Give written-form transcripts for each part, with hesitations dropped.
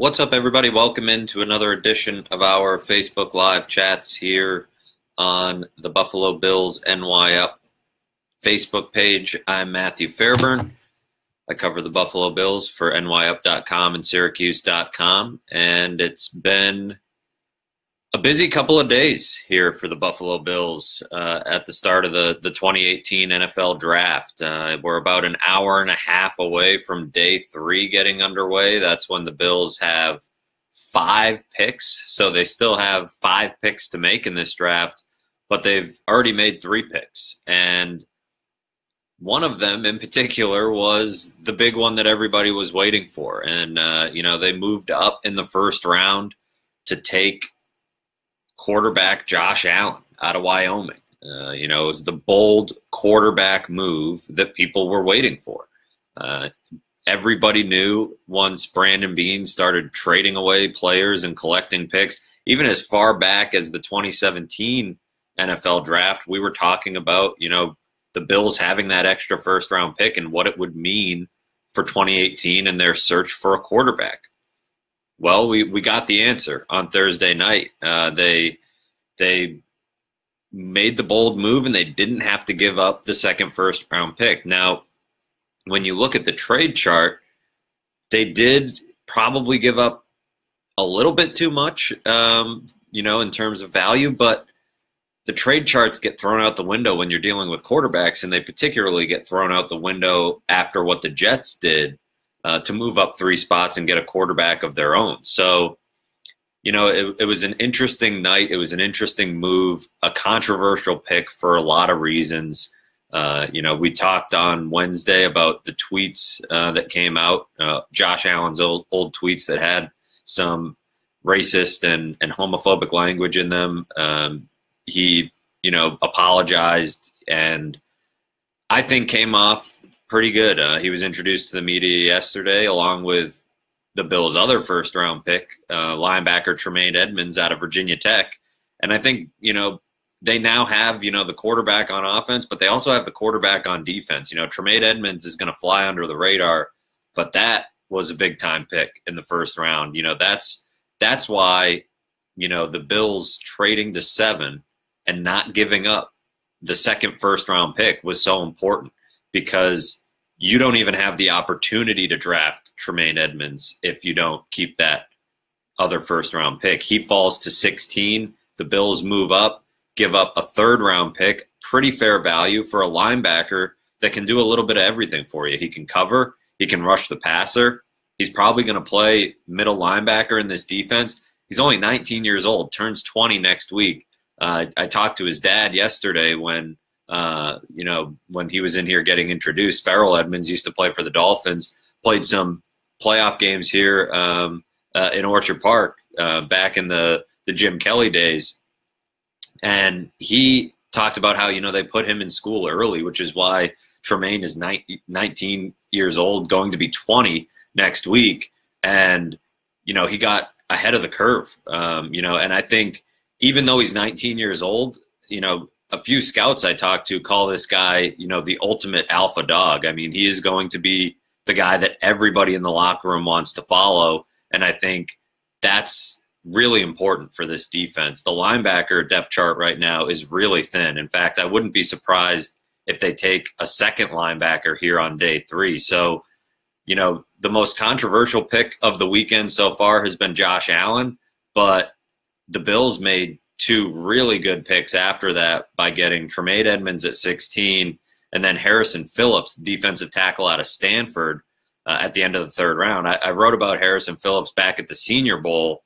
What's up, everybody? Welcome into another edition of our Facebook Live chats here on the Buffalo Bills NYup Facebook page. I'm Matthew Fairburn. I cover the Buffalo Bills for NYup.com and Syracuse.com, and it's been a busy couple of days here for the Buffalo Bills at the start of the 2018 NFL Draft. We're about an hour and a half away from day 3 getting underway. That's when the Bills have 5 picks, so they still have 5 picks to make in this draft, but they've already made 3 picks. And one of them in particular was the big one that everybody was waiting for. And, they moved up in the first round to take quarterback Josh Allen out of Wyoming. It was the bold quarterback move that people were waiting for. Everybody knew once Brandon Beane started trading away players and collecting picks, even as far back as the 2017 NFL Draft, we were talking about, the Bills having that extra first-round pick and what it would mean for 2018 and their search for a quarterback. Well, we got the answer on Thursday night. They made the bold move, and they didn't have to give up the second first-round pick. Now, when you look at the trade chart, they did probably give up a little bit too much, in terms of value, but the trade charts get thrown out the window when you're dealing with quarterbacks, and they particularly get thrown out the window after what the Jets did to move up 3 spots and get a quarterback of their own. So, it was an interesting night. It was an interesting move, a controversial pick for a lot of reasons. We talked on Wednesday about the tweets that came out, Josh Allen's old tweets that had some racist and homophobic language in them. He, apologized and I think came off pretty good. He was introduced to the media yesterday along with the Bills' other first-round pick, linebacker Tremaine Edmunds out of Virginia Tech. And I think, they now have, the quarterback on offense, but they also have the quarterback on defense. Tremaine Edmunds is going to fly under the radar, but that was a big-time pick in the first round. That's why, the Bills trading to 7 and not giving up the second first-round pick was so important, because you don't even have the opportunity to draft Tremaine Edmonds if you don't keep that other first-round pick. He falls to 16. The Bills move up, give up a third-round pick, pretty fair value for a linebacker that can do a little bit of everything for you. He can cover. He can rush the passer. He's probably going to play middle linebacker in this defense. He's only 19 years old, turns 20 next week. I talked to his dad yesterday when he was in here getting introduced. Farrell Edmonds used to play for the Dolphins, played some playoff games here in Orchard Park back in the Jim Kelly days. And he talked about how, they put him in school early, which is why Tremaine is 19 years old, going to be 20 next week. And, he got ahead of the curve, and I think even though he's 19 years old, a few scouts I talked to call this guy, the ultimate alpha dog. I mean, he is going to be the guy that everybody in the locker room wants to follow. And I think that's really important for this defense. The linebacker depth chart right now is really thin. In fact, I wouldn't be surprised if they take a second linebacker here on day 3. So, the most controversial pick of the weekend so far has been Josh Allen, but the Bills made 2 really good picks after that by getting Tremaine Edmonds at 16 and then Harrison Phillips, the defensive tackle out of Stanford, at the end of the third round. I wrote about Harrison Phillips back at the Senior Bowl.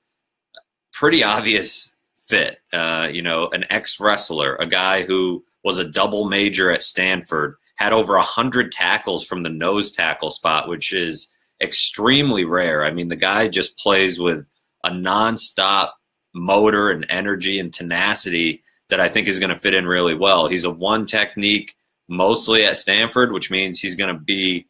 Pretty obvious fit, an ex-wrestler, a guy who was a double major at Stanford, had over 100 tackles from the nose tackle spot, which is extremely rare. I mean, the guy just plays with a nonstop motor and energy and tenacity that I think is going to fit in really well. He's a one technique mostly at Stanford, which means he's going to be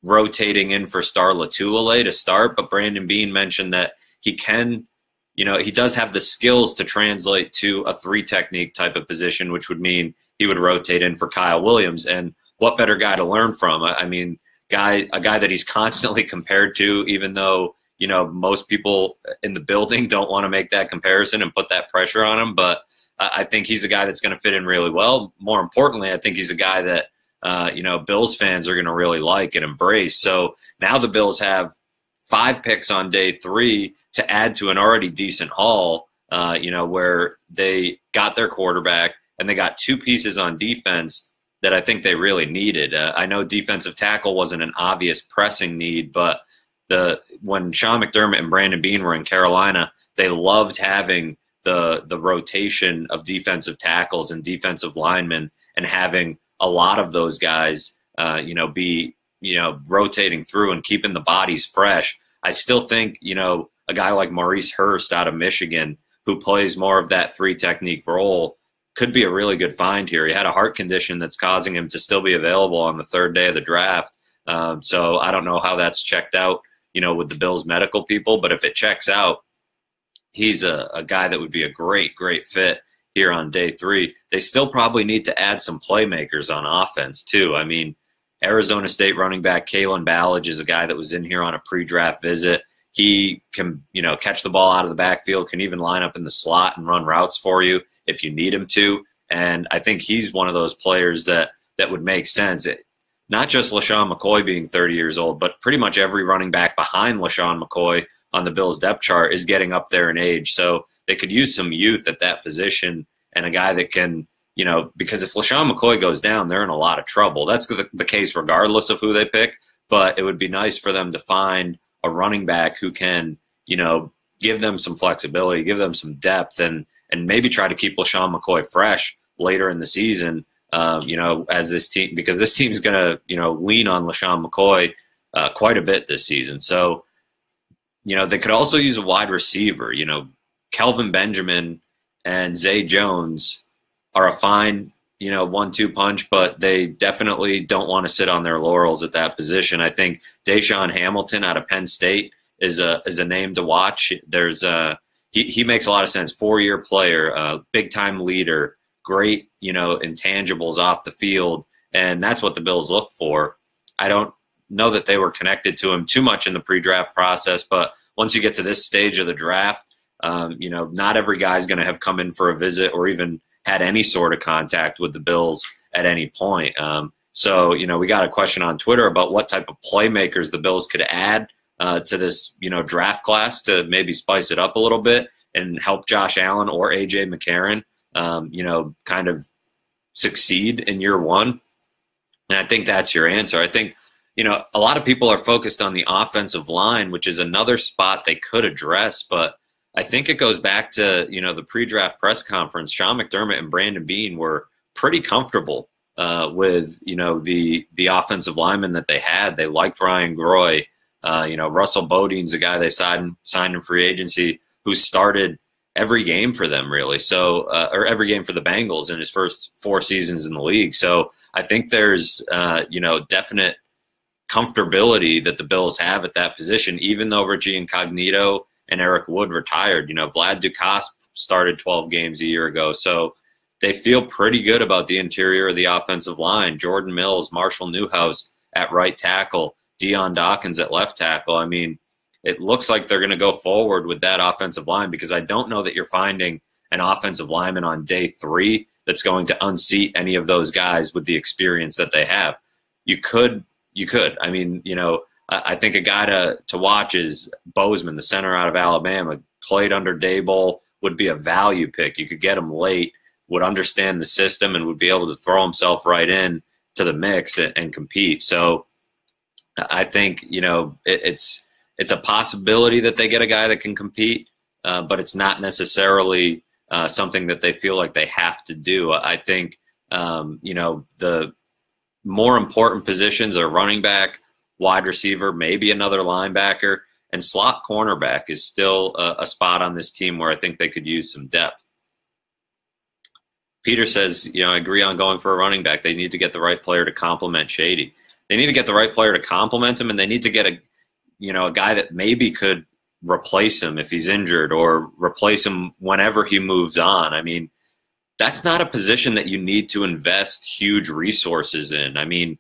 rotating in for Star Latulele to start. But Brandon Beane mentioned that he can, he does have the skills to translate to a 3 technique type of position, which would mean he would rotate in for Kyle Williams. And what better guy to learn from? I mean, a guy that he's constantly compared to, even though most people in the building don't want to make that comparison and put that pressure on him, but I think he's a guy that's going to fit in really well. More importantly, I think he's a guy that, Bills fans are going to really like and embrace. So now the Bills have 5 picks on day 3 to add to an already decent haul, where they got their quarterback and they got 2 pieces on defense that I think they really needed. I know defensive tackle wasn't an obvious pressing need, but when Sean McDermott and Brandon Beane were in Carolina, they loved having the rotation of defensive tackles and defensive linemen, and having a lot of those guys, be rotating through and keeping the bodies fresh. I still think a guy like Maurice Hurst out of Michigan, who plays more of that 3 technique role, could be a really good find here. He had a heart condition that's causing him to still be available on the 3rd day of the draft. So I don't know how that's checked out, with the Bills medical people, but if it checks out, he's a guy that would be a great fit here on day 3. They still probably need to add some playmakers on offense too. I mean, Arizona State running back Kalen Ballage is a guy that was in here on a pre-draft visit. He can, catch the ball out of the backfield, can even line up in the slot and run routes for you if you need him to. And I think he's one of those players that would make sense. Not just LaShawn McCoy being 30 years old, but pretty much every running back behind LaShawn McCoy on the Bills depth chart is getting up there in age. So they could use some youth at that position, and a guy that can, because if LaShawn McCoy goes down, they're in a lot of trouble. That's the case regardless of who they pick, but it would be nice for them to find a running back who can, give them some flexibility, give them some depth, and maybe try to keep LaShawn McCoy fresh later in the season, as this team, because this team's going to, lean on LaShawn McCoy quite a bit this season. So, they could also use a wide receiver. Kelvin Benjamin and Zay Jones are a fine, 1-2 punch, but they definitely don't want to sit on their laurels at that position. I think Deshaun Hamilton out of Penn State is a name to watch. He makes a lot of sense. 4-year player, big time leader, great, intangibles off the field, and that's what the Bills look for. I don't know that they were connected to him too much in the pre-draft process, but once you get to this stage of the draft, not every guy's going to have come in for a visit or even had any sort of contact with the Bills at any point. So, we got a question on Twitter about what type of playmakers the Bills could add to this, draft class to maybe spice it up a little bit and help Josh Allen or A.J. McCarron, kind of succeed in year 1. And I think that's your answer. I think, a lot of people are focused on the offensive line, which is another spot they could address, but I think it goes back to, the pre-draft press conference. Sean McDermott and Brandon Beane were pretty comfortable with, the offensive linemen that they had. They liked Ryan Groy. Russell Bodine's a guy they signed in free agency who started every game for them, really. So, or every game for the Bengals in his first 4 seasons in the league. So I think there's, definite comfortability that the Bills have at that position, even though Richie Incognito and Eric Wood retired. Vlad Ducasse started 12 games a year ago. So they feel pretty good about the interior of the offensive line. Jordan Mills, Marshall Newhouse at right tackle, Deion Dawkins at left tackle. I mean, it looks like they're going to go forward with that offensive line, because I don't know that you're finding an offensive lineman on day 3 that's going to unseat any of those guys with the experience that they have. You could. I mean, I think a guy to watch is Bozeman, the center out of Alabama. Played under Daboll, would be a value pick. You could get him late, would understand the system, and would be able to throw himself right in to the mix and compete. So I think, it's a possibility that they get a guy that can compete, but it's not necessarily something that they feel like they have to do. I think, the more important positions are running back, wide receiver, maybe another linebacker, and slot cornerback is still a spot on this team where I think they could use some depth. Peter says, I agree on going for a running back. They need to get the right player to complement Shady. They need to get the right player to complement him, and they need to get a guy that maybe could replace him if he's injured, or replace him whenever he moves on. I mean, that's not a position that you need to invest huge resources in. I mean,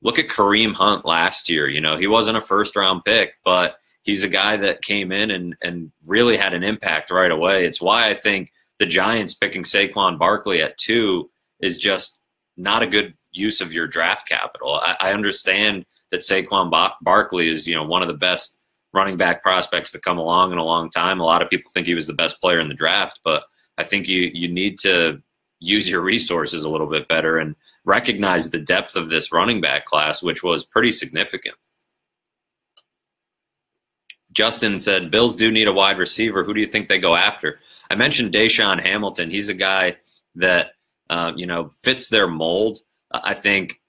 look at Kareem Hunt last year. He wasn't a first-round pick, but he's a guy that came in and really had an impact right away. It's why I think the Giants picking Saquon Barkley at 2 is just not a good use of your draft capital. I understand that Saquon Barkley is, one of the best running back prospects to come along in a long time. A lot of people think he was the best player in the draft, but I think you need to use your resources a little bit better and recognize the depth of this running back class, which was pretty significant. Justin said, Bills do need a wide receiver. Who do you think they go after? I mentioned Deshaun Hamilton. He's a guy that, fits their mold. I think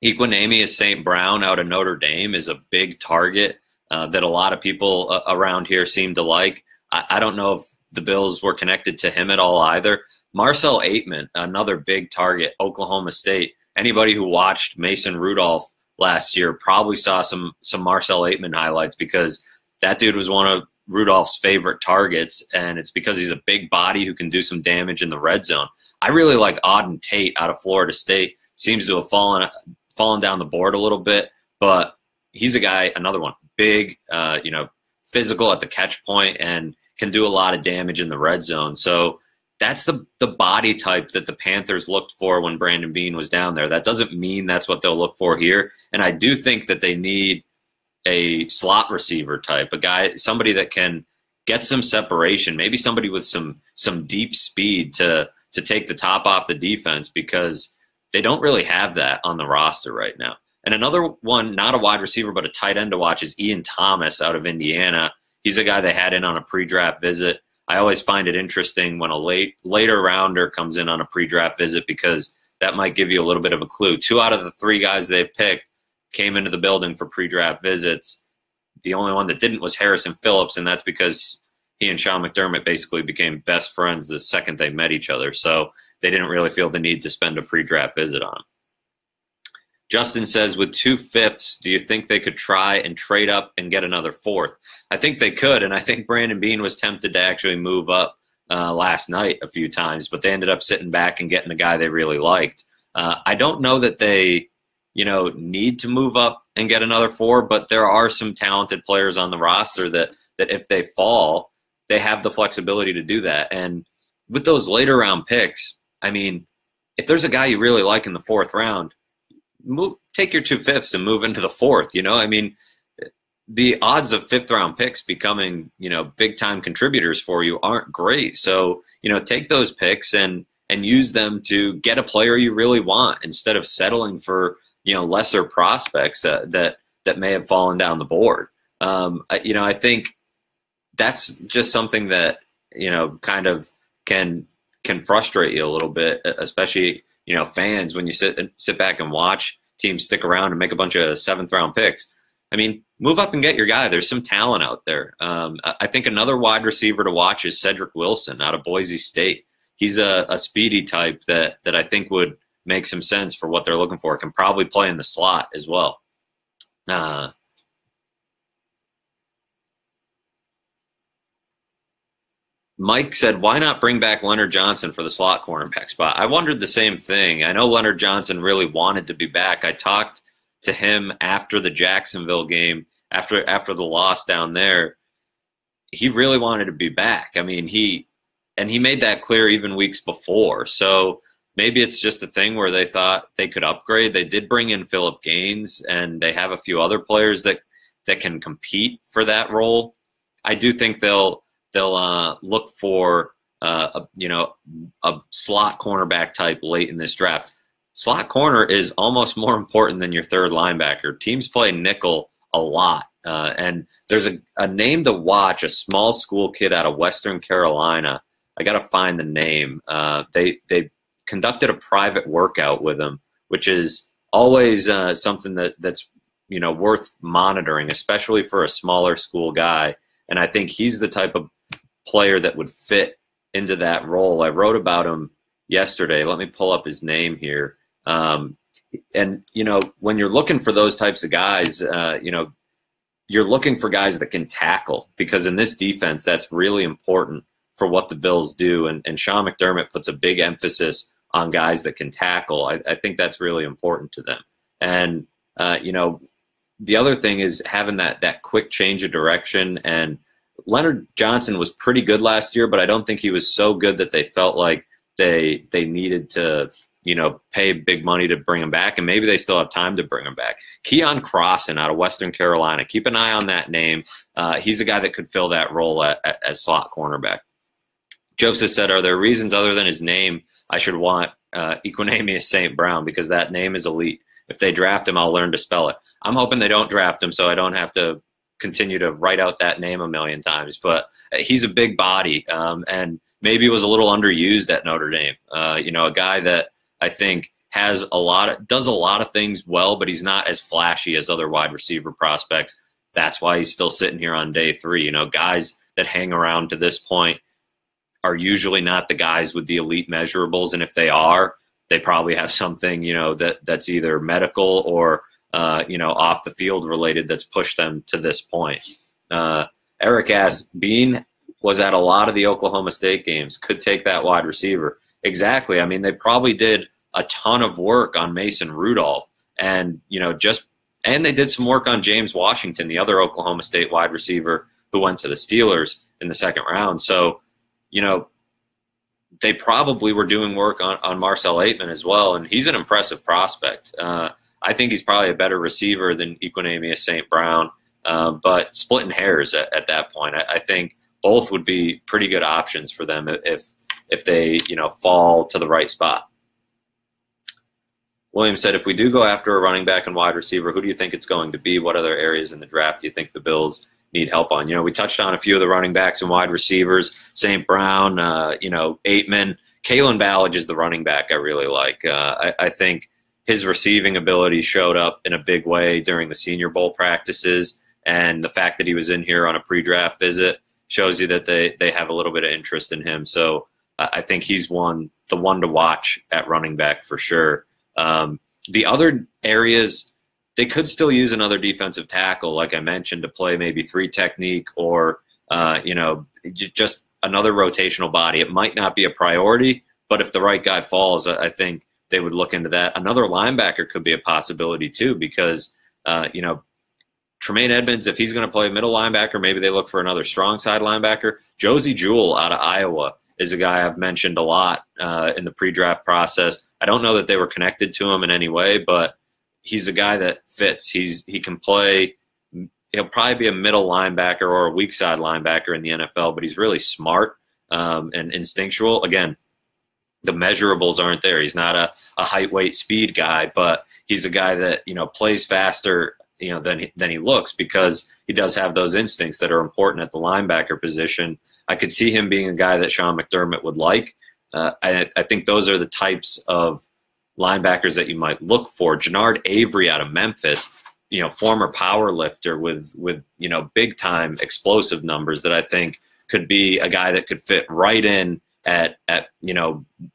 Equanimeous St. Brown out of Notre Dame is a big target that a lot of people around here seem to like. I don't know if the Bills were connected to him at all either. Marcel Aitman, another big target, Oklahoma State. Anybody who watched Mason Rudolph last year probably saw some Marcel Aitman highlights, because that dude was one of Rudolph's favorite targets, and it's because he's a big body who can do some damage in the red zone. I really like Auden Tate out of Florida State. Seems to have fallen down the board a little bit, but he's a guy, another one, big, physical at the catch point and can do a lot of damage in the red zone. So that's the body type that the Panthers looked for when Brandon Beane was down there. That doesn't mean that's what they'll look for here. And I do think that they need a slot receiver type, a guy, somebody that can get some separation, maybe somebody with some deep speed to take the top off the defense, because they don't really have that on the roster right now. And another one, not a wide receiver, but a tight end to watch, is Ian Thomas out of Indiana. He's a guy they had in on a pre-draft visit. I always find it interesting when a later rounder comes in on a pre-draft visit, because that might give you a little bit of a clue. 2 out of the 3 guys they've picked came into the building for pre-draft visits. The only one that didn't was Harrison Phillips, and that's because he and Sean McDermott basically became best friends the second they met each other. So they didn't really feel the need to spend a pre-draft visit on him. Justin says, with 2 fifths, do you think they could try and trade up and get another 4th? I think they could, and I think Brandon Beane was tempted to actually move up last night a few times, but they ended up sitting back and getting the guy they really liked. I don't know that they, need to move up and get another 4, but there are some talented players on the roster that if they fall, they have the flexibility to do that. And with those later round picks, I mean, if there's a guy you really like in the 4th round, take your 2 fifths and move into the 4th. I mean, the odds of 5th round picks becoming, big time contributors for you aren't great. So, take those picks and use them to get a player you really want, instead of settling for, lesser prospects that may have fallen down the board. I think that's just something that, kind of can frustrate you a little bit, especially, fans, when you sit back and watch teams stick around and make a bunch of 7th round picks. I mean, move up and get your guy. There's some talent out there. I think another wide receiver to watch is Cedric Wilson out of Boise State. He's a speedy type that I think would make some sense for what they're looking for. Can probably play in the slot as well. Mike said, why not bring back Leonard Johnson for the slot cornerback spot? I wondered the same thing. I know Leonard Johnson really wanted to be back. I talked to him after the Jacksonville game, after the loss down there. He really wanted to be back. I mean, he made that clear even weeks before. So maybe it's just a thing where they thought they could upgrade. They did bring in Phillip Gaines, and they have a few other players that can compete for that role. I do think they'll look for a slot cornerback type late in this draft. Slot corner is almost more important than your 3rd linebacker. Teams play nickel a lot, and there's a name to watch, a small school kid out of Western Carolina. I got to find the name. They conducted a private workout with him, which is always something that's worth monitoring, especially for a smaller school guy. And I think he's the type of player that would fit into that role. I wrote about him yesterday. Let me pull up his name here. And, when you're looking for those types of guys, you're looking for guys that can tackle, because in this defense, that's really important for what the Bills do. And Sean McDermott puts a big emphasis on guys that can tackle. I think that's really important to them. And, the other thing is having that quick change of direction. And Leonard Johnson was pretty good last year, but I don't think he was so good that they felt like they needed to, pay big money to bring him back, and maybe they still have time to bring him back. Keon Crossan out of Western Carolina, keep an eye on that name. He's a guy that could fill that role as slot cornerback. Joseph said, are there reasons other than his name I should want Equanimeous St. Brown? Because that name is elite. If they draft him, I'll learn to spell it. I'm hoping they don't draft him so I don't have to continue to write out that name a million times. But he's a big body, and maybe was a little underused at Notre Dame. A guy that I think does a lot of things well, but he's not as flashy as other wide receiver prospects. That's why he's still sitting here on day 3. Guys that hang around to this point are usually not the guys with the elite measurables, and if they are, they probably have something that's either medical or off the field related that's pushed them to this point. Eric asks, Bean was at a lot of the Oklahoma State games, could take that wide receiver. Exactly. I mean, they probably did a ton of work on Mason Rudolph, and and they did some work on James Washington, the other Oklahoma State wide receiver who went to the Steelers in the second round. So, they probably were doing work on Marcel Aitman as well, and he's an impressive prospect. I think he's probably a better receiver than Equanimeous St. Brown, but splitting hairs at that point. I think both would be pretty good options for them if they fall to the right spot. William said, if we do go after a running back and wide receiver, who do you think it's going to be? What other areas in the draft do you think the Bills need help on? We touched on a few of the running backs and wide receivers, St. Brown, Aitman. Kalen Ballage is the running back I really like. I think his receiving ability showed up in a big way during the Senior Bowl practices, and the fact that he was in here on a pre-draft visit shows you that they have a little bit of interest in him. So I think he's the one to watch at running back for sure. The other areas, they could still use another defensive tackle, like I mentioned, to play maybe 3 technique or, just another rotational body. It might not be a priority, but if the right guy falls, I think they would look into that. Another linebacker could be a possibility too, because, Tremaine Edmunds, if he's going to play middle linebacker, maybe they look for another strong side linebacker. Josie Jewell out of Iowa is a guy I've mentioned a lot in the pre-draft process. I don't know that they were connected to him in any way, but he's a guy that fits. He can play. He'll probably be a middle linebacker or a weak side linebacker in the NFL, but he's really smart and instinctual. Again, the measurables aren't there. He's not a height, weight, speed guy, but he's a guy that plays faster than he looks, because he does have those instincts that are important at the linebacker position. I could see him being a guy that Sean McDermott would like. I think those are the types of linebackers that you might look for. Jannard Avery out of Memphis, former power lifter with big time explosive numbers, that I think could be a guy that could fit right in at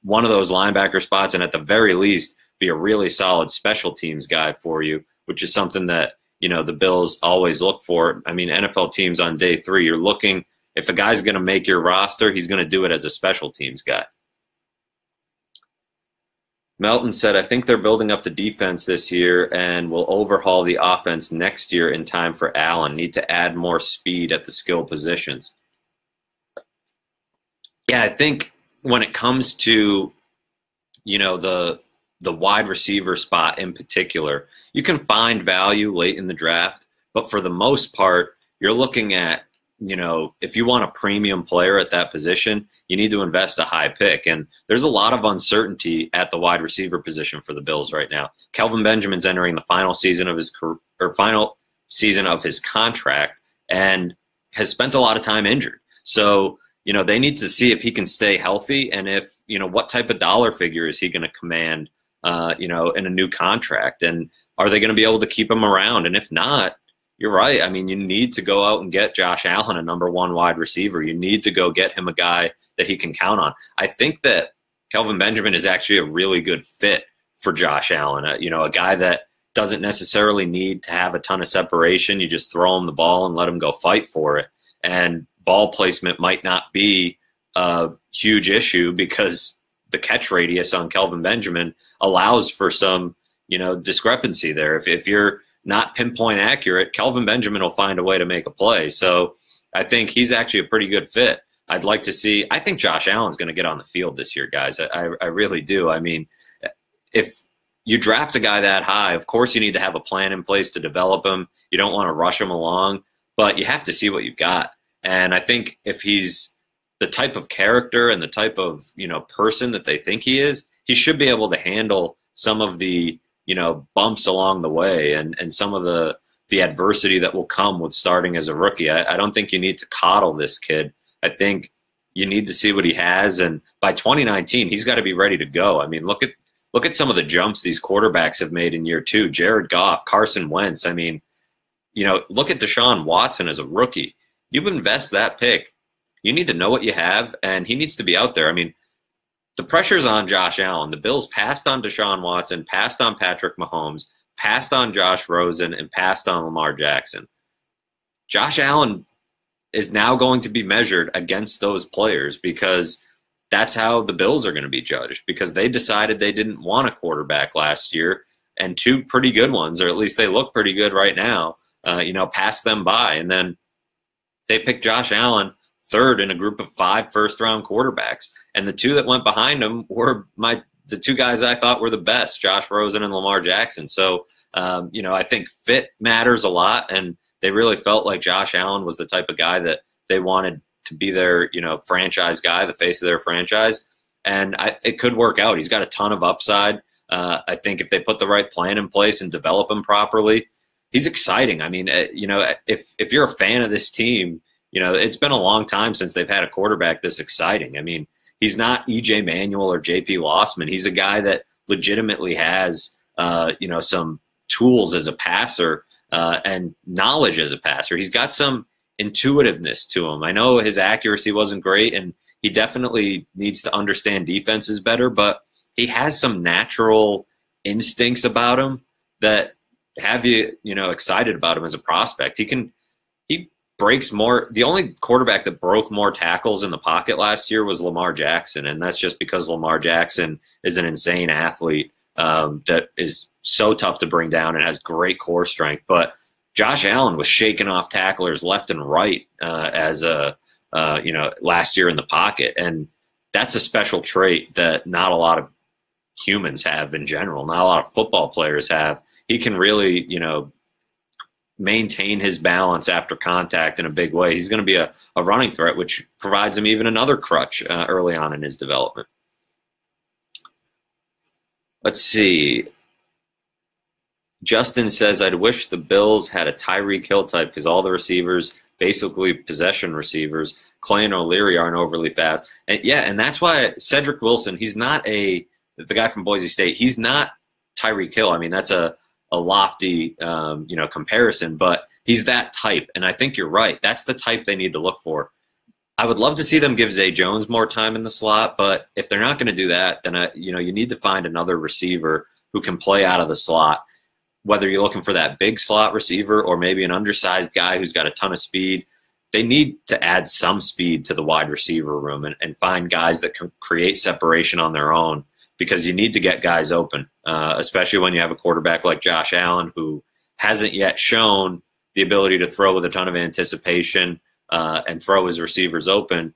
one of those linebacker spots, and at the very least be a really solid special teams guy for you, which is something that the Bills always look for. I mean, NFL teams on day 3, you're looking, if a guy's going to make your roster, he's going to do it as a special teams guy. Melton said, I think they're building up the defense this year and will overhaul the offense next year in time for Allen. Need to add more speed at the skill positions. Yeah, I think when it comes to, the wide receiver spot in particular, you can find value late in the draft, but for the most part, you're looking at, if you want a premium player at that position, you need to invest a high pick. And there's a lot of uncertainty at the wide receiver position for the Bills right now. Kelvin Benjamin's entering the final season of his contract and has spent a lot of time injured. So, they need to see if he can stay healthy, and if, what type of dollar figure is he going to command, in a new contract, and are they going to be able to keep him around? And if not, you're right. I mean, you need to go out and get Josh Allen, a number 1 wide receiver. You need to go get him a guy that he can count on. I think that Kelvin Benjamin is actually a really good fit for Josh Allen, a guy that doesn't necessarily need to have a ton of separation. You just throw him the ball and let him go fight for it. And ball placement might not be a huge issue, because the catch radius on Kelvin Benjamin allows for some, discrepancy there. If you're not pinpoint accurate, Kelvin Benjamin will find a way to make a play. So I think he's actually a pretty good fit. I'd like to see – I think Josh Allen's going to get on the field this year, guys. I really do. I mean, if you draft a guy that high, of course you need to have a plan in place to develop him. You don't want to rush him along, but you have to see what you've got. And I think if he's the type of character and the type of, person that they think he is, he should be able to handle some of the, bumps along the way and some of the adversity that will come with starting as a rookie. I don't think you need to coddle this kid. I think you need to see what he has, and by 2019, he's got to be ready to go. I mean, look at some of the jumps these quarterbacks have made in year 2. Jared Goff, Carson Wentz. I mean, look at Deshaun Watson as a rookie. You invest that pick, you need to know what you have, and he needs to be out there. I mean, the pressure's on Josh Allen. The Bills passed on Deshaun Watson, passed on Patrick Mahomes, passed on Josh Rosen, and passed on Lamar Jackson. Josh Allen is now going to be measured against those players because that's how the Bills are going to be judged, because they decided they didn't want a quarterback last year, and 2 pretty good ones, or at least they look pretty good right now, passed them by. And then they picked Josh Allen third in a group of 5 first-round quarterbacks. And the 2 that went behind him were the 2 guys I thought were the best, Josh Rosen and Lamar Jackson. So, I think fit matters a lot, and they really felt like Josh Allen was the type of guy that they wanted to be their, franchise guy, the face of their franchise. And it could work out. He's got a ton of upside. I think if they put the right plan in place and develop him properly, he's exciting. I mean, if you're a fan of this team, it's been a long time since they've had a quarterback this exciting. I mean, he's not E.J. Manuel or J.P. Lossman. He's a guy that legitimately has, some tools as a passer and knowledge as a passer. He's got some intuitiveness to him. I know his accuracy wasn't great, and he definitely needs to understand defenses better, but he has some natural instincts about him that have you, excited about him as a prospect. He breaks more. The only quarterback that broke more tackles in the pocket last year was Lamar Jackson, and that's just because Lamar Jackson is an insane athlete that is so tough to bring down and has great core strength. But Josh Allen was shaking off tacklers left and right last year in the pocket, and that's a special trait that not a lot of humans have in general. Not a lot of football players have. He can really, maintain his balance after contact in a big way. He's going to be a running threat, which provides him even another crutch early on in his development. Let's see. Justin says, I'd wish the Bills had a Tyreek Hill type because all the receivers, basically possession receivers, Clay and O'Leary aren't overly fast. And that's why Cedric Wilson, he's not the guy from Boise State, he's not Tyreek Hill. I mean, that's a lofty, comparison, but he's that type. And I think you're right. That's the type they need to look for. I would love to see them give Zay Jones more time in the slot, but if they're not going to do that, then, you need to find another receiver who can play out of the slot, whether you're looking for that big slot receiver or maybe an undersized guy who's got a ton of speed. They need to add some speed to the wide receiver room and find guys that can create separation on their own, because you need to get guys open, especially when you have a quarterback like Josh Allen who hasn't yet shown the ability to throw with a ton of anticipation and throw his receivers open.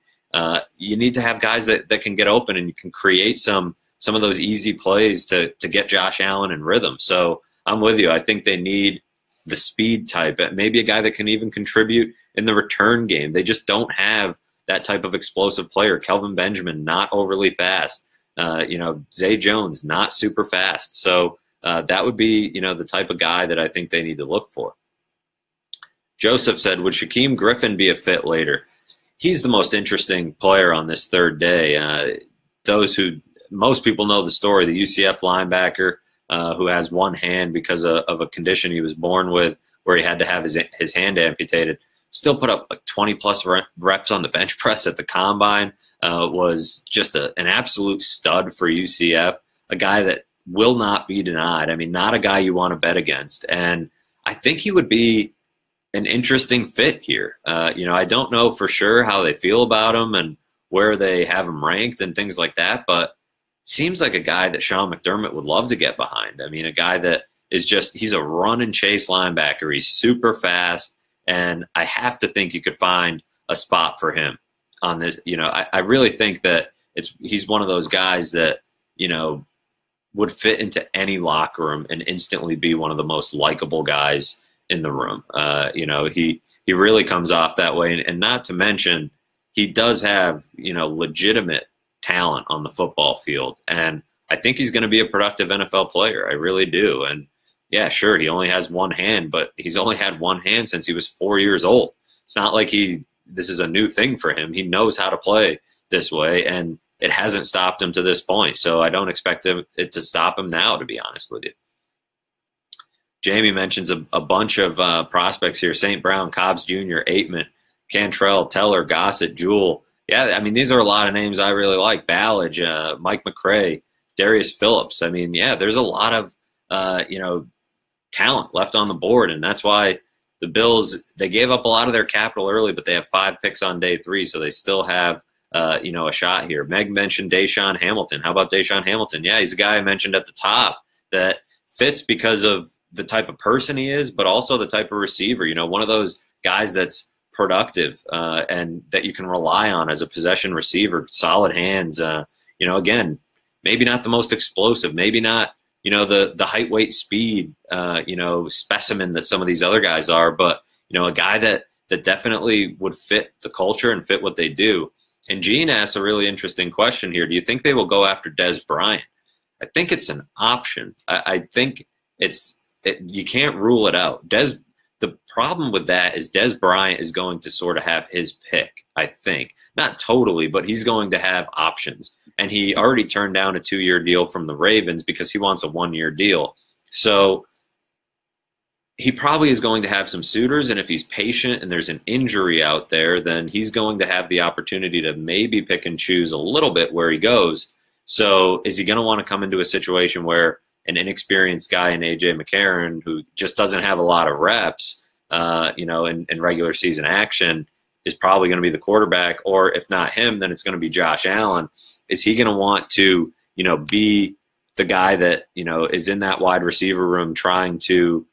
You need to have guys that can get open, and you can create some of those easy plays to get Josh Allen in rhythm. So I'm with you. I think they need the speed type, maybe a guy that can even contribute in the return game. They just don't have that type of explosive player. Kelvin Benjamin, not overly fast. Zay Jones, not super fast. So that would be, the type of guy that I think they need to look for. Joseph said, would Hakeem Griffin be a fit later? He's the most interesting player on this third day. Most people know the story, the UCF linebacker who has one hand because of a condition he was born with where he had to have his hand amputated, still put up like 20-plus reps on the bench press at the combine. Was just an absolute stud for UCF, a guy that will not be denied. I mean, not a guy you want to bet against. And I think he would be an interesting fit here. I don't know for sure how they feel about him and where they have him ranked and things like that, but seems like a guy that Sean McDermott would love to get behind. I mean, a guy that is just, he's a run and chase linebacker. He's super fast, and I have to think you could find a spot for him on this. I really think that he's one of those guys that, would fit into any locker room and instantly be one of the most likable guys in the room. He really comes off that way. And not to mention, he does have, legitimate talent on the football field. And I think he's going to be a productive NFL player. I really do. And yeah, sure, he only has one hand, but he's only had one hand since he was 4 years old. It's not like this is a new thing for him. He knows how to play this way, and it hasn't stopped him to this point. So I don't expect it to stop him now, to be honest with you. Jamie mentions a bunch of prospects here: St. Brown, Cobbs Jr., Aitman, Cantrell, Teller, Gossett, Jewell. Yeah, I mean, these are a lot of names I really like. Ballage, Mike McCray, Darius Phillips. I mean, yeah, there's a lot of, talent left on the board, and that's why the Bills, they gave up a lot of their capital early, but they have 5 picks on day 3, so they still have, a shot here. Meg mentioned Deshaun Hamilton. How about Deshaun Hamilton? Yeah, he's a guy I mentioned at the top that fits because of the type of person he is, but also the type of receiver. One of those guys that's productive and that you can rely on as a possession receiver, solid hands. Again, maybe not the most explosive, maybe not, the height, weight, speed, specimen that some of these other guys are, but, a guy that definitely would fit the culture and fit what they do. And Gene asks a really interesting question here. Do you think they will go after Dez Bryant? I think it's an option. I think you can't rule it out. The problem with that is Dez Bryant is going to sort of have his pick, I think. Not totally, but he's going to have options. And he already turned down a 2-year deal from the Ravens because he wants a 1-year deal. So he probably is going to have some suitors, and if he's patient and there's an injury out there, then he's going to have the opportunity to maybe pick and choose a little bit where he goes. So is he going to want to come into a situation where an inexperienced guy in A.J. McCarron, who just doesn't have a lot of reps, in regular season action, is probably going to be the quarterback? Or if not him, then it's going to be Josh Allen. Is he going to want to, be the guy that, is in that wide receiver room trying to,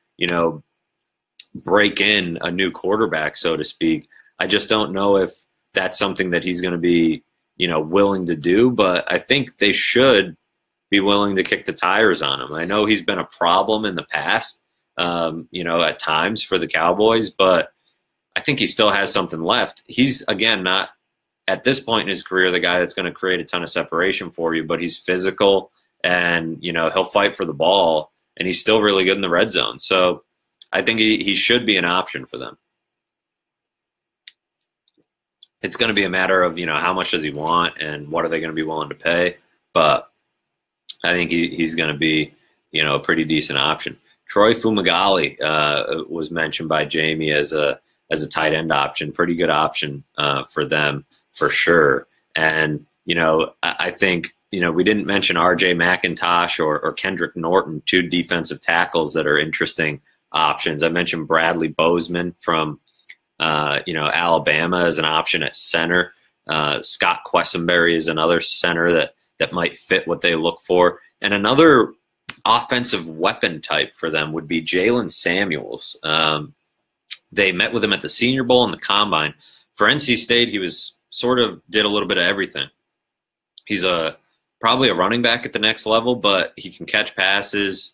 break in a new quarterback, so to speak? I just don't know if that's something that he's going to be, willing to do, but I think they should be willing to kick the tires on him. I know he's been a problem in the past, at times for the Cowboys, but I think he still has something left. He's, again, not at this point in his career the guy that's going to create a ton of separation for you, but he's physical and, he'll fight for the ball, and he's still really good in the red zone. So I think he should be an option for them. It's going to be a matter of, how much does he want and what are they going to be willing to pay. But I think he's going to be, a pretty decent option. Troy Fumagalli was mentioned by Jamie as a tight end option, pretty good option for them for sure. And, I think, we didn't mention R.J. McIntosh or Kendrick Norton, 2 defensive tackles that are interesting options. I mentioned Bradley Bozeman from, Alabama as an option at center. Scott Quessenberry is another center that might fit what they look for. And another offensive weapon type for them would be Jalen Samuels. They met with him at the Senior Bowl and the Combine. For NC State, he was did a little bit of everything. He's probably a running back at the next level, but he can catch passes,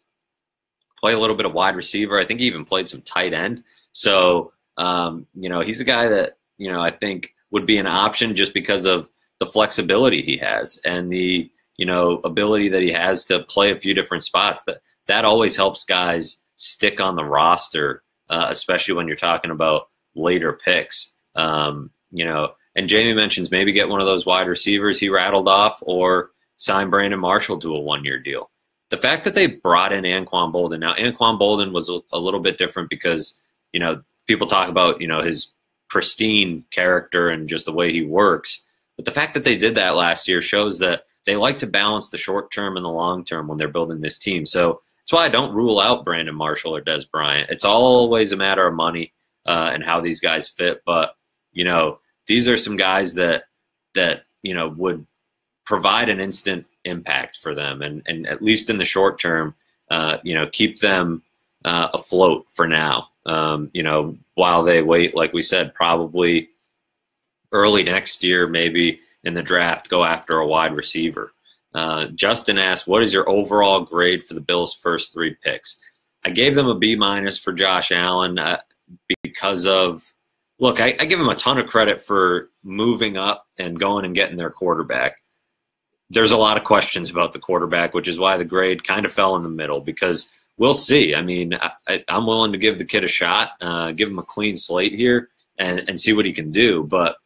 play a little bit of wide receiver. I think he even played some tight end. So, he's a guy that, I think would be an option just because of the flexibility he has and the, ability that he has to play a few different spots. That always helps guys stick on the roster, especially when you're talking about later picks. And Jamie mentions maybe get one of those wide receivers he rattled off or sign Brandon Marshall to a 1-year deal. The fact that they brought in Anquan Bolden. Now, Anquan Bolden was a little bit different because, people talk about, his pristine character and just the way he works. But the fact that they did that last year shows that they like to balance the short term and the long term when they're building this team. So that's why I don't rule out Brandon Marshall or Dez Bryant. It's always a matter of money and how these guys fit. But, these are some guys that would provide an instant impact for them. And at least in the short term, keep them afloat for now. While they wait, like we said, probably early next year, maybe in the draft, go after a wide receiver. Justin asked, what is your overall grade for the Bills' first 3 picks? I gave them a B- for Josh Allen because of, look, I give him a ton of credit for moving up and going and getting their quarterback. There's a lot of questions about the quarterback, which is why the grade kind of fell in the middle, because we'll see. I mean, I'm willing to give the kid a shot, give him a clean slate here and see what he can do, but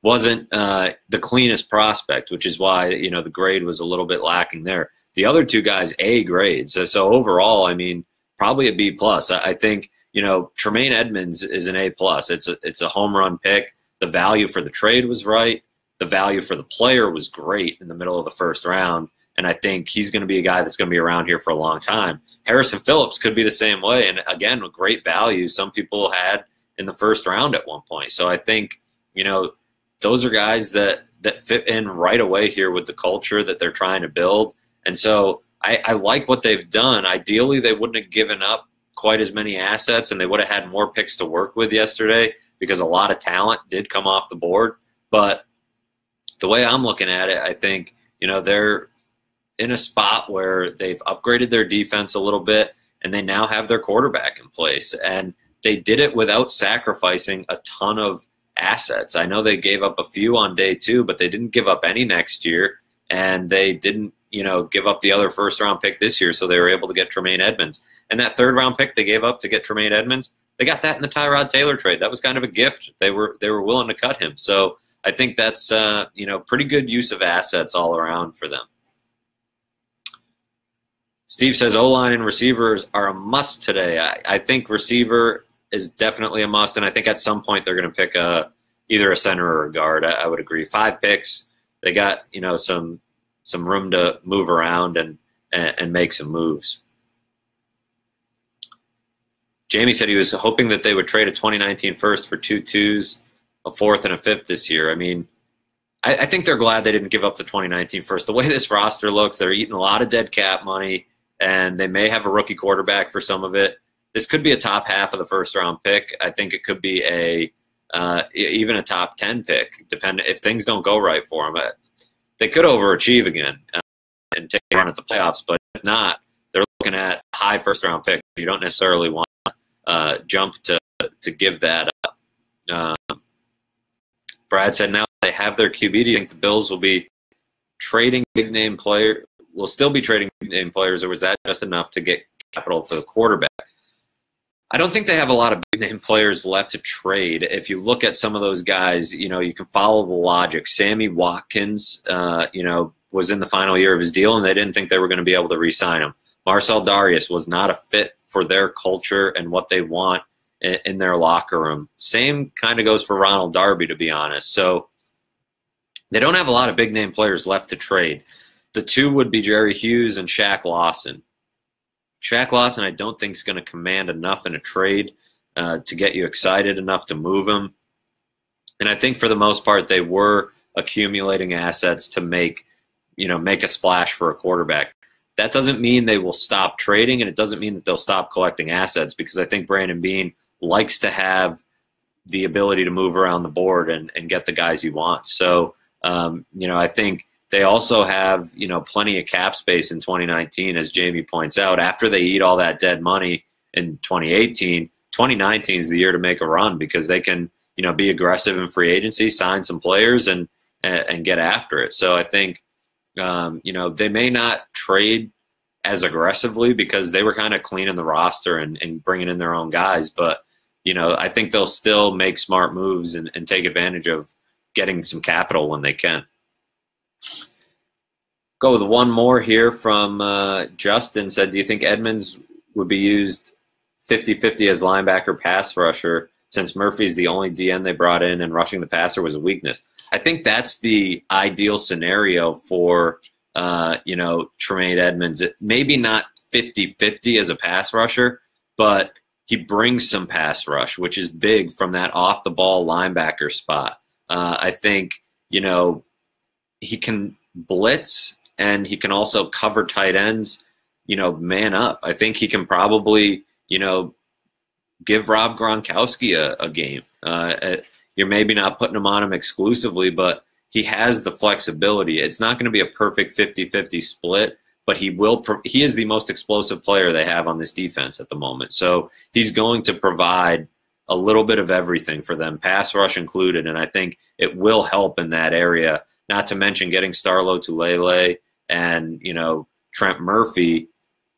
wasn't the cleanest prospect, which is why, the grade was a little bit lacking there. The other 2 guys, A grades. So overall, I mean, probably a B+. I think, Tremaine Edmonds is an A+. It's a home run pick. The value for the trade was right. The value for the player was great in the middle of the first round. And I think he's going to be a guy that's going to be around here for a long time. Harrison Phillips could be the same way. And again, with great value, some people had in the first round at one point. So I think, those are guys that fit in right away here with the culture that they're trying to build. And so I like what they've done. Ideally, they wouldn't have given up quite as many assets, and they would have had more picks to work with yesterday because a lot of talent did come off the board. But the way I'm looking at it, I think, they're in a spot where they've upgraded their defense a little bit, and they now have their quarterback in place. And they did it without sacrificing a ton of assets. I know they gave up a few on day 2, but they didn't give up any next year, and they didn't, give up the other first-round pick this year, so they were able to get Tremaine Edmonds. And that third-round pick they gave up to get Tremaine Edmonds, they got that in the Tyrod Taylor trade. That was kind of a gift. They were willing to cut him. So I think that's pretty good use of assets all around for them. Steve says O-line and receivers are a must today. I think receiver is definitely a must, and I think at some point they're going to pick either a center or a guard. I would agree. 5 picks, they got some room to move around and make some moves. Jamie said he was hoping that they would trade a 2019 first for 2 2s, a 4th, and a 5th this year. I mean, I think they're glad they didn't give up the 2019 first. The way this roster looks, they're eating a lot of dead cap money, and they may have a rookie quarterback for some of it. This could be a top half of the first-round pick. I think it could be even a top 10 pick, depending if things don't go right for them. They could overachieve again and take a run at the playoffs, but if not, they're looking at a high first-round pick. You don't necessarily want to jump to give that up. Brad said now they have their QB. Do you think the Bills will be trading big-name players? Will still be trading big-name players, or was that just enough to get capital for the quarterback? I don't think they have a lot of big-name players left to trade. If you look at some of those guys, you can follow the logic. Sammy Watkins, was in the final year of his deal, and they didn't think they were going to be able to re-sign him. Marcel Darius was not a fit for their culture and what they want in their locker room. Same kind of goes for Ronald Darby, to be honest. So they don't have a lot of big-name players left to trade. The 2 would be Jerry Hughes and Shaq Lawson. Shaq Lawson, I don't think is going to command enough in a trade to get you excited enough to move him. And I think for the most part, they were accumulating assets to make a splash for a quarterback. That doesn't mean they will stop trading, and it doesn't mean that they'll stop collecting assets, because I think Brandon Beane likes to have the ability to move around the board and get the guys he wants. So, I think they also have, plenty of cap space in 2019, as Jamie points out. After they eat all that dead money in 2018, 2019 is the year to make a run, because they can, be aggressive in free agency, sign some players, and get after it. So I think, they may not trade as aggressively because they were kind of cleaning the roster and bringing in their own guys. But, I think they'll still make smart moves and take advantage of getting some capital when they can. Go with one more here from Justin. Said, do you think Edmonds would be used 50-50 as linebacker pass rusher, since Murphy's the only DN they brought in and rushing the passer was a weakness? I think that's the ideal scenario for, Tremaine Edmonds. Maybe not 50-50 as a pass rusher, but he brings some pass rush, which is big from that off-the-ball linebacker spot. I think, he can blitz, and he can also cover tight ends. man up. I think he can probably, give Rob Gronkowski a game. You're maybe not putting him on him exclusively, but he has the flexibility. It's not going to be a perfect 50-50 split, but he is the most explosive player they have on this defense at the moment. So he's going to provide a little bit of everything for them, pass rush included, and I think it will help in that area, not to mention getting Starlo Tulele and, Trent Murphy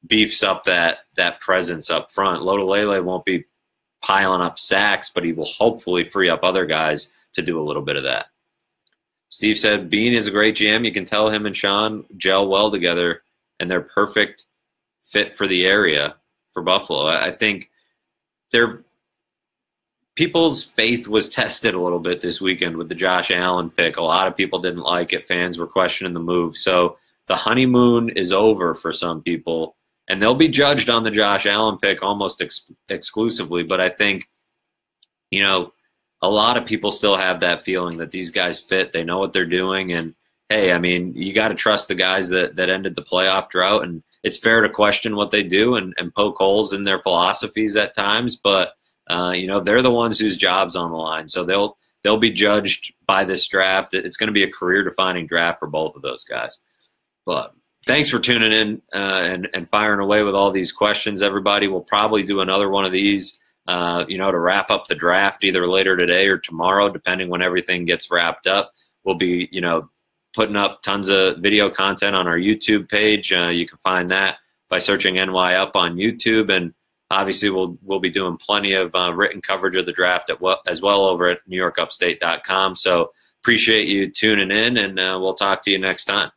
beefs up that presence up front. Lotulelei won't be piling up sacks, but he will hopefully free up other guys to do a little bit of that. Steve said, Bean is a great GM. You can tell him and Sean gel well together, and they're perfect fit for the area for Buffalo. I think people's faith was tested a little bit this weekend with the Josh Allen pick. A lot of people didn't like it. Fans were questioning the move. So the honeymoon is over for some people, and they'll be judged on the Josh Allen pick almost exclusively. But I think, a lot of people still have that feeling that these guys fit. They know what they're doing. And, hey, you got to trust the guys that ended the playoff drought. And it's fair to question what they do and poke holes in their philosophies at times. But, they're the ones whose job's on the line. So they'll be judged by this draft. It's going to be a career-defining draft for both of those guys. But thanks for tuning in and firing away with all these questions, everybody. We'll probably do another one of these, to wrap up the draft either later today or tomorrow, depending when everything gets wrapped up. We'll be, putting up tons of video content on our YouTube page. You can find that by searching NYup on YouTube. And obviously we'll be doing plenty of written coverage of the draft as well over at NewYorkUpstate.com. So appreciate you tuning in, and we'll talk to you next time.